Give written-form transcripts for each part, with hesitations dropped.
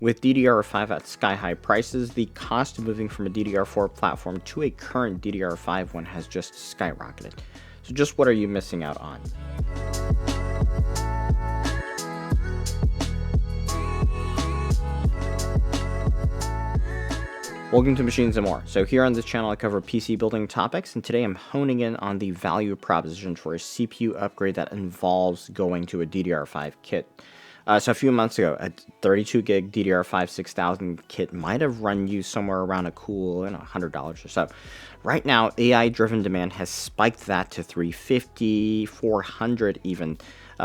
With DDR5 at sky-high prices, the cost of moving from a DDR4 platform to a current DDR5 one has just skyrocketed. So just what are you missing out on? Welcome to Machines and More. So here on this channel I cover PC building topics, and today I'm honing in on the value proposition for a CPU upgrade that involves going to a DDR5 kit. So a few months ago, a 32 gig DDR5 6000 kit might have run you somewhere around a cool $100 or so. Right now, AI-driven demand has spiked that to $350, $400 even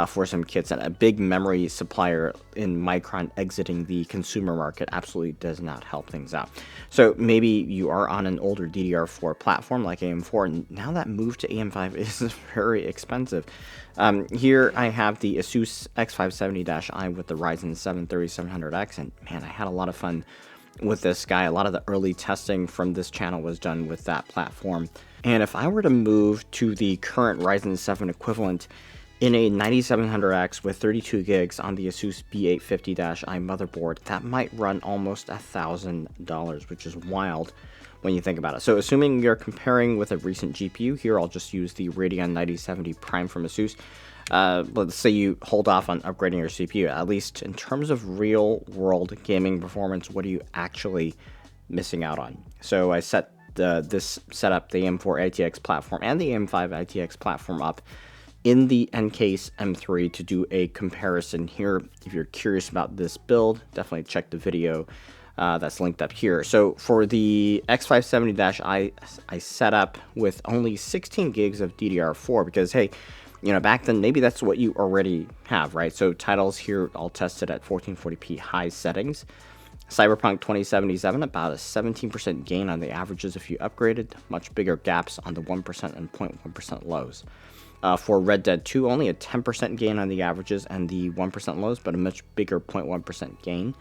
for some kits, and a big memory supplier in Micron exiting the consumer market absolutely does not help things out. So maybe you are on an older DDR4 platform like AM4, and now that move to AM5 is very expensive. Here I have the Asus X570-i with the Ryzen 7 3700X, and man, I had a lot of fun with this guy. A lot of the early testing from this channel was done with that platform. And if I were to move to the current Ryzen 7 equivalent in a 9700X with 32 gigs on the Asus B850-i motherboard, that might run almost $1,000, which is wild when you think about it. So assuming you're comparing with a recent GPU, here I'll just use the Radeon 9070 Prime from Asus. Let's say you hold off on upgrading your CPU. At least in terms of real world gaming performance, what are you actually missing out on? So I set this setup, the AM4 ITX platform and the AM5 ITX platform up in the NCase M3 to do a comparison here. If you're curious about this build, definitely check the video that's linked up here. So for the X570-i, I set up with only 16 gigs of DDR4 because, hey, you know, back then maybe that's what you already have, right? So titles here all tested at 1440p high settings. Cyberpunk 2077, about a 17% gain on the averages if you upgraded, much bigger gaps on the 1% and 0.1% lows. For Red Dead 2, only a 10% gain on the averages and the 1% lows, but a much bigger 0.1% gain.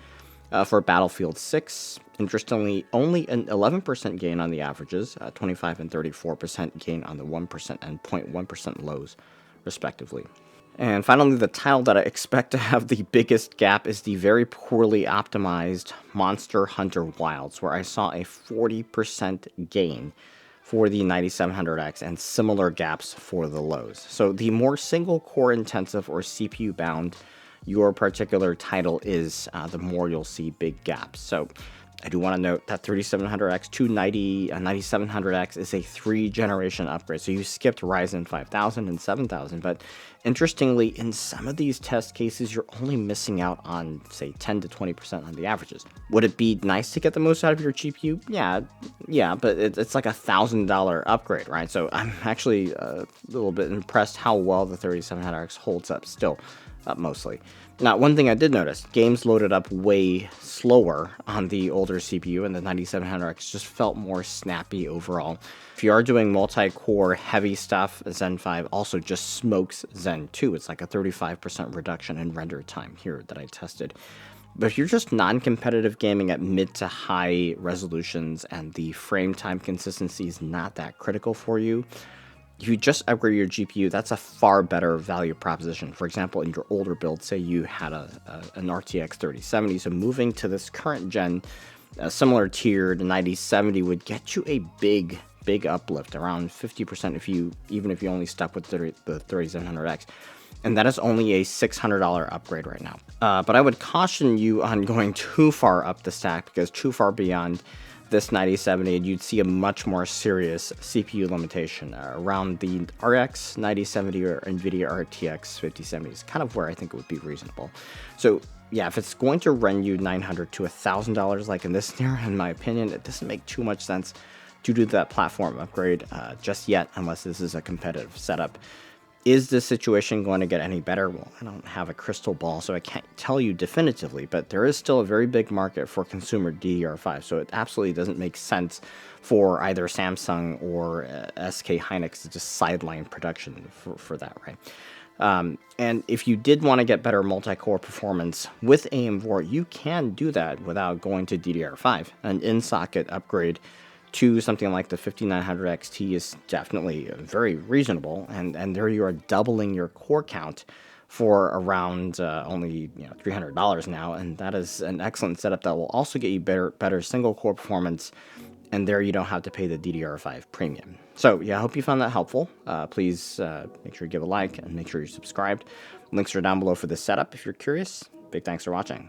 For Battlefield 6, interestingly, only an 11% gain on the averages, 25 and 34% gain on the 1% and 0.1% lows, respectively. And finally, the title that I expect to have the biggest gap is the very poorly optimized Monster Hunter Wilds, where I saw a 40% gain for the 9700X and similar gaps for the lows. So the more single core intensive or CPU bound your particular title is, the more you'll see big gaps. So I do want to note that 3700X to 9700X is a 3-generation upgrade. So you skipped Ryzen 5000 and 7000, but interestingly, in some of these test cases, you're only missing out on, say, 10 to 20% on the averages. Would it be nice to get the most out of your GPU? Yeah, but it's like $1,000 upgrade, right? So I'm actually a little bit impressed how well the 3700X holds up still. Mostly. Now, one thing I did notice, games loaded up way slower on the older CPU, and the 9700X just felt more snappy overall. If you are doing multi-core heavy stuff, Zen 5 also just smokes Zen 2. It's like a 35% reduction in render time here that I tested. But if you're just non-competitive gaming at mid to high resolutions and the frame time consistency is not that critical for you, if you just upgrade your GPU, that's a far better value proposition. For example, in your older build, say you had an RTX 3070, so moving to this current gen, a similar tier to 9070 would get you a big uplift, around 50% even if you only stuck with the 3700X. And that is only a $600 upgrade right now. But I would caution you on going too far up the stack, because too far beyond this 9070, you'd see a much more serious CPU limitation around the RX 9070 or NVIDIA RTX 5070 is kind of where I think it would be reasonable. So yeah, if it's going to run you $900 to $1,000 like in this scenario, in my opinion, it doesn't make too much sense to do that platform upgrade just yet, unless this is a competitive setup. Is this situation going to get any better? Well, I don't have a crystal ball, so I can't tell you definitively, but there is still a very big market for consumer DDR5, so it absolutely doesn't make sense for either Samsung or SK Hynix to just sideline production for that, right? And if you did want to get better multi-core performance with AM4, you can do that without going to DDR5. An in-socket upgrade to something like the 5900 XT is definitely very reasonable, and there you are doubling your core count for around only $300 now, and that is an excellent setup that will also get you better single core performance, and there you don't have to pay the DDR5 premium. So yeah, I hope you found that helpful. Please make sure you give a like and make sure you're subscribed. Links are down below for this setup if you're curious. Big thanks for watching.